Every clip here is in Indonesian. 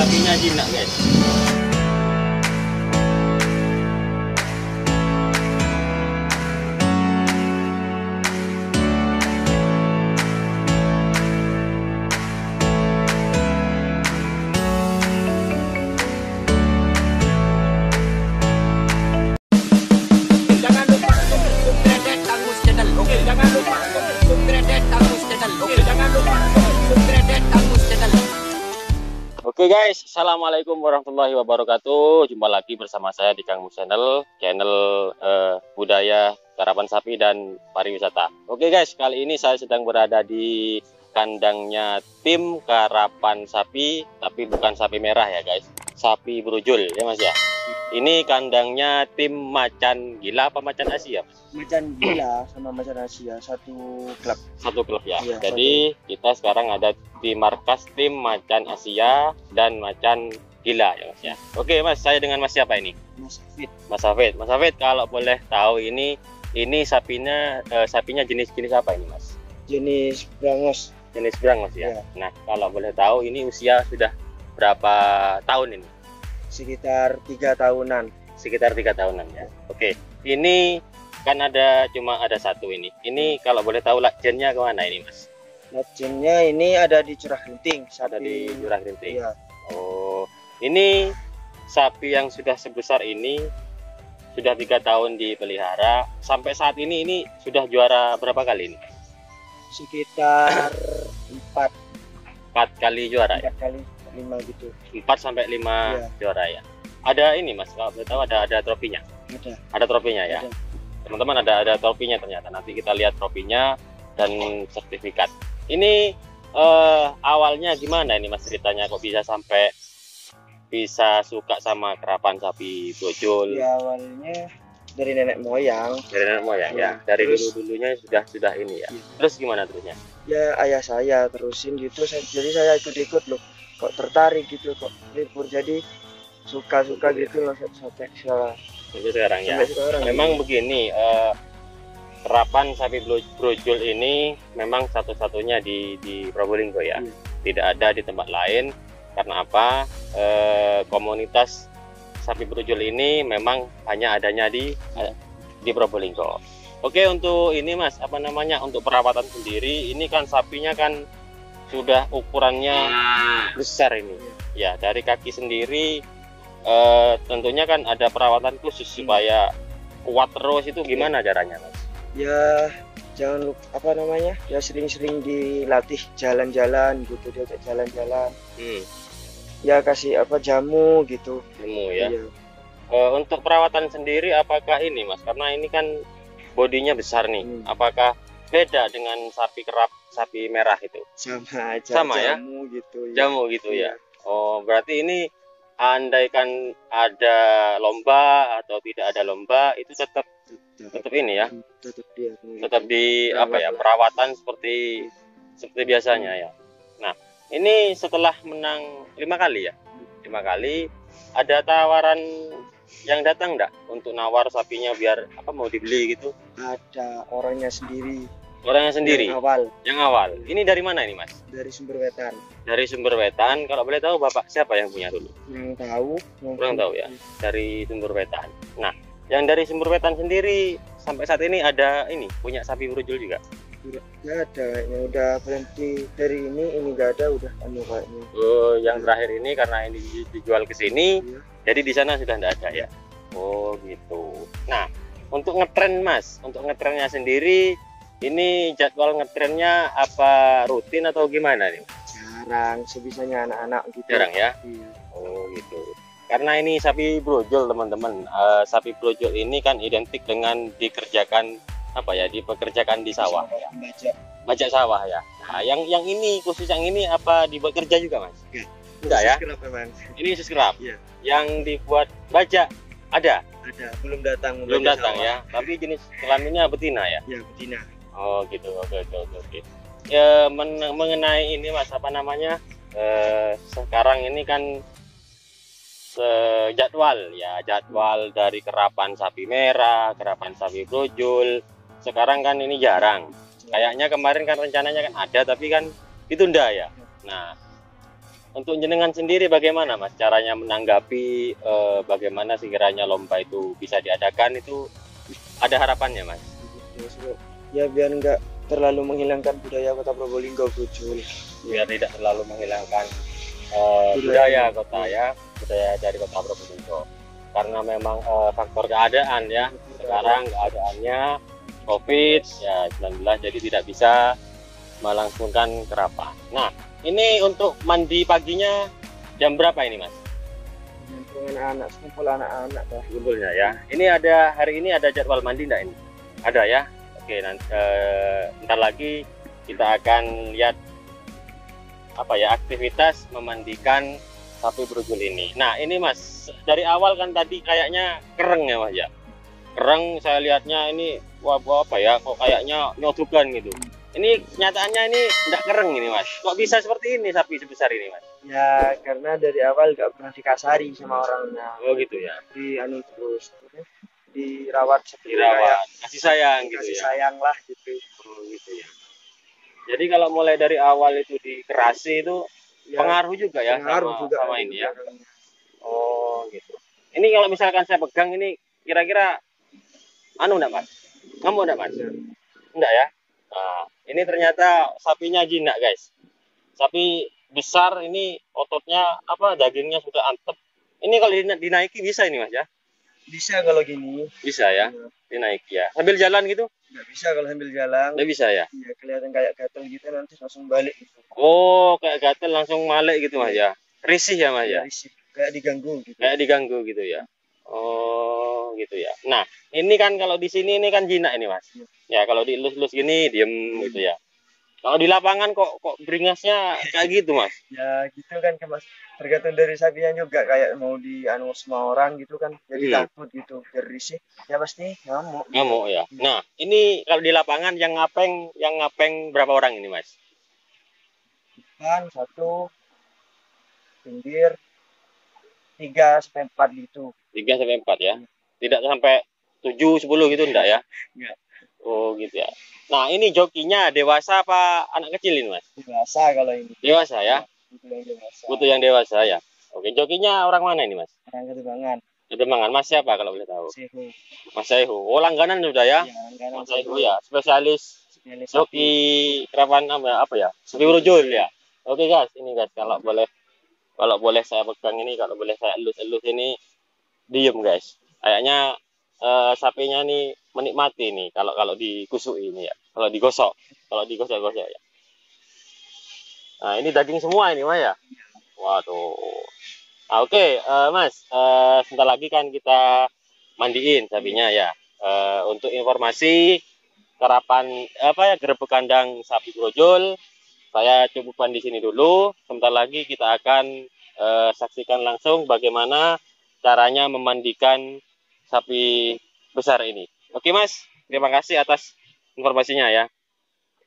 sapinya jinak guys. Jangan lupa untuk subscribe Kang Mus Channel. Oke, jangan lupa untuk subscribe Kang Mus Channel. Oke, jangan lupa untuk subscribe Kang Mus Channel. Oke guys, assalamualaikum warahmatullahi wabarakatuh. Jumpa lagi bersama saya di Kang Mus Channel, budaya, karapan sapi dan pariwisata. Oke guys, kali ini saya sedang berada di kandangnya tim karapan sapi, tapi bukan sapi merah ya guys, sapi brojol ya mas ya. Ini kandangnya tim macan gila apa macan Asia? Macan gila sama macan Asia satu klub. Satu klub ya. Iya, Jadi kita sekarang ada di markas tim macan Asia dan macan gila ya mas ya. Oke mas, saya dengan mas siapa ini? Mas Fit. Mas Hafid. Mas Hafid, kalau boleh tahu ini sapinya jenis apa ini mas? Jenis Brangos. Jenis Brangos ya. Iya. Nah kalau boleh tahu ini usia sudah berapa tahun ini? Sekitar 3 tahunan. Sekitar 3 tahunan ya. Oke, ini kan cuma ada satu ini. Ini kalau boleh tahu lajennya kemana ini mas? Lajennya ini ada di Curah Genting. Ada di Curah Genting. Iya. Oh, ini sapi yang sudah sebesar ini sudah 3 tahun dipelihara. Sampai saat ini sudah juara berapa kali ini? Sekitar 4 kali juara ya? kali 5 gitu. 4 sampai 5 Iya. juara ya. Ada ini mas, kalau boleh tahu ada trofinya? Ada. Ada trofinya ya? Ada. Teman-teman ada trofinya ternyata. Nanti kita lihat trofinya dan sertifikat. Ini awalnya gimana ini mas ceritanya kok bisa sampai bisa suka sama karapan sapi brojol? Ya awalnya dari nenek moyang. Dari nenek moyang ya. Iya. Dari Terus- dulunya sudah ini ya. Iya. Terus gimana terusnya? Ya ayah saya terusin gitu. Jadi saya ikut-ikut loh. Kok tertarik gitu, kok libur jadi suka-suka gitu loh sampai sekarang. Sampai sekarang ya. Sampai sekarang. Memang begini, karapan sapi brojol ini memang satu-satunya di Probolinggo ya. Iya. Tidak ada di tempat lain. Karena apa? Komunitas sapi brojol ini memang hanya adanya di Probolinggo. Oke, untuk ini mas, apa namanya, untuk perawatan sendiri, ini kan sapinya kan sudah ukurannya besar ini. Ya, dari kaki sendiri tentunya kan ada perawatan khusus supaya kuat terus. Itu gimana caranya mas? Ya jangan lupa apa namanya, ya sering-sering dilatih jalan-jalan gitu, diajak jalan-jalan, ya kasih apa jamu gitu. Ilmu ya. Iya. Untuk perawatan sendiri apakah ini mas, karena ini kan bodinya besar nih, apakah beda dengan sapi kerap, sapi merah itu? Sama aja. Sama ya? Jamu gitu ya. Jamu gitu ya. Iya. Oh, berarti ini andaikan ada lomba atau tidak ada lomba itu tetap ini ya, tetap dia tetap di apa ya, perawatan seperti biasanya ya. Nah, ini setelah menang 5 kali ya, 5 kali, ada tawaran yang datang enggak untuk nawar sapinya biar apa mau dibeli gitu? ada orangnya sendiri. Orangnya sendiri Yang awal yang awal. Ini dari mana ini mas? dari Sumber Wetan. Dari Sumber Wetan. Kalau boleh tahu bapak siapa yang punya dulu? Yang tahu. Kurang tahu ya. Dari Sumber Wetan. Nah, yang dari Sumber Wetan sendiri sampai saat ini ada ini punya sapi brojol juga? Nggak ada, yang udah berhenti dari ini nggak ada, udah kayaknya. Oh, yang terakhir ini karena ini dijual ke sini, Iya. jadi di sana sudah tidak ada ya. Oh gitu. Nah, untuk ngetren mas, untuk ngetrennya sendiri, ini jadwal ngetrennya apa rutin atau gimana nih? Jarang, sebisanya anak-anak gitu. Jarang ya? Iya. Oh gitu. Karena ini sapi brojol teman-teman. Sapi brojol ini kan identik dengan dikerjakan apa ya, dipekerjakan di sawah ya. Bajak sawah ya. Nah, yang ini khusus yang ini apa dibuat kerja juga mas? Enggak ya? Kenapa memang? Ini khusus kerap. Iya. Yang dibuat bajak ada? Ada, belum datang. Belum bajak datang sawah. ya. Tapi jenis kelaminnya betina ya. Ya, betina. Oh gitu. Oke. Ya, mengenai ini mas, apa namanya? Sekarang ini kan jadwal dari kerapan sapi merah, kerapan sapi brojol. Sekarang kan ini jarang. Kayaknya kemarin kan rencananya kan ada tapi kan ditunda ya. Nah, untuk jenengan sendiri bagaimana Mas caranya menanggapi bagaimana sekiranya lomba itu bisa diadakan, itu ada harapannya Mas? Ya biar nggak terlalu menghilangkan budaya Kota Probolinggo Brojol. Biar tidak terlalu menghilangkan budaya kota ya, budaya dari Kota Probolinggo. Karena memang faktor keadaan ya, sekarang keadaannya COVID ya 19, jadi tidak bisa melangsungkan kerapan. Nah, ini untuk mandi paginya jam berapa ini Mas? Anak-anak, kumpul anak-anak dah. Kumpulnya ya. Ini ada hari ini ada jadwal mandi enggak ini? Ada ya. Oke, nanti ntar lagi kita akan lihat apa ya aktivitas memandikan sapi brojol ini. Nah, ini Mas, dari awal kan tadi kayaknya kereng ya Mas ya. Kereng saya lihatnya ini wah apa ya, kok kayaknya nyodogan gitu. Ini kenyataannya ini enggak kereng ini Mas. Kok bisa seperti ini sapi sebesar ini Mas? Ya karena dari awal nggak pernah dikasari sama orangnya. Oh gitu ya. Di anu terus dirawat seperti kasih sayang gitu kasih ya. sayang lah gitu. Oh gitu ya. Jadi kalau mulai dari awal itu dikerasi itu Ya, pengaruh juga ya pengaruh juga sama ini ya. orangnya. Oh gitu. Ini kalau misalkan saya pegang ini kira-kira anu enggak Mas? Ngamuk enggak Mas? Enggak ya? Nah, ini ternyata sapinya jinak guys. Sapi besar ini ototnya apa dagingnya sudah antep. Ini kalau dinaiki bisa ini Mas ya? Bisa kalau gini. Bisa ya? Dinaiki ya. Sambil jalan gitu? Nggak bisa kalau sambil jalan. Nggak bisa ya? Iya kelihatan kayak gatel gitu nanti langsung balik gitu. Oh, kayak gatel langsung malik gitu Mas ya? Risih ya Mas ya? Risih, kayak diganggu gitu. Kayak diganggu gitu ya? Oh gitu ya. Nah ini kan kalau di sini ini kan jinak ini Mas. Ya kalau dielus-elus gini diem gitu ya. Kalau di lapangan kok beringasnya kayak gitu Mas? Ya gitu kan Mas. Tergantung dari sapinya juga kayak mau di anu semua orang gitu kan. Jadi takut gitu, biar risih. Ya pasti ngamuk. Ngamuk ya. Nah, ini kalau di lapangan yang ngapeng berapa orang ini Mas? Kan 1 pinggir 3 sampai 4 gitu. 3 sampai 4 ya. Tidak sampai 7 10 gitu enggak ya? Enggak. Oh gitu ya. Nah, ini jokinya dewasa apa anak kecil ini Mas? Dewasa kalau ini. Dewasa ya? Butuh yang dewasa. Butuh yang dewasa ya. Oke, jokinya orang mana ini Mas? Orang Ketubangan. Ketubangan. Mas siapa kalau boleh tahu? Sehu. Mas Sehu. Oh, langganan sudah ya? Iya, langganan. Mas Sehu ya, spesialis Spesialis joki kerapan apa ya? Sapi brojol ya. Oke guys, ini guys kalau boleh saya pegang ini, kalau boleh saya elus-elus ini diem guys. Kayaknya sapinya nih menikmati nih kalau dikusuk ini ya. Kalau digosok ya. Nah, ini daging semua ini Mas ya. Waduh. Nah, oke, Mas, sebentar lagi kan kita mandiin sapinya ya. Untuk informasi kerapan gerebek kandang sapi brojol, saya cukupkan di sini dulu. Sebentar lagi kita akan saksikan langsung bagaimana caranya memandikan sapi besar ini. Oke Mas, terima kasih atas informasinya ya.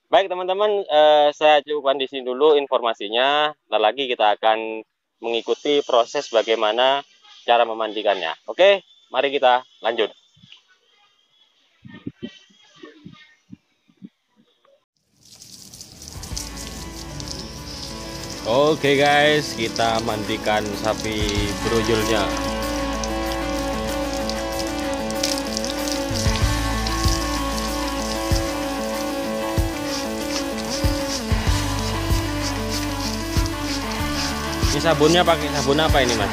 Baik teman-teman, saya cukupkan di sini dulu informasinya. Sebentar lagi kita akan mengikuti proses bagaimana cara memandikannya. Oke, mari kita lanjut. Oke guys, kita mandikan sapi brojolnya. Ini sabunnya pakai sabun apa ini Mas?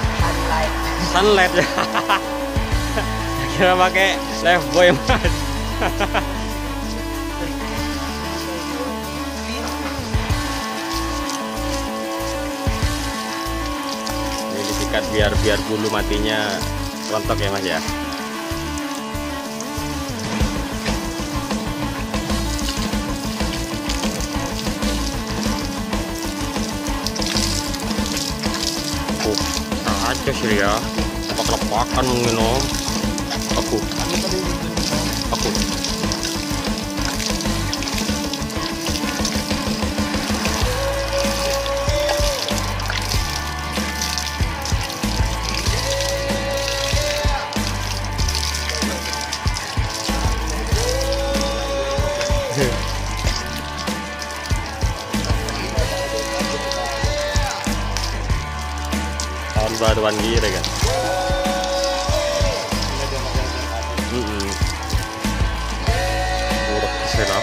Sunlight. Ya. Kira pakai Lifebuoy Mas. Ini disikat biar bulu matinya rontok ya Mas ya. Aja sih ya, lepak-lepakan minum. Aku. baruan gire kan. Udah kesana.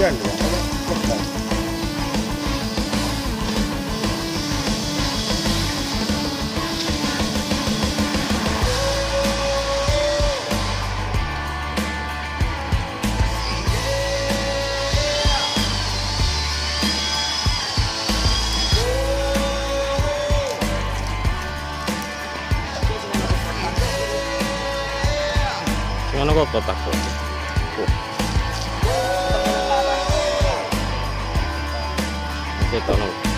Yan, Ngono kok kotak kok. Kita nang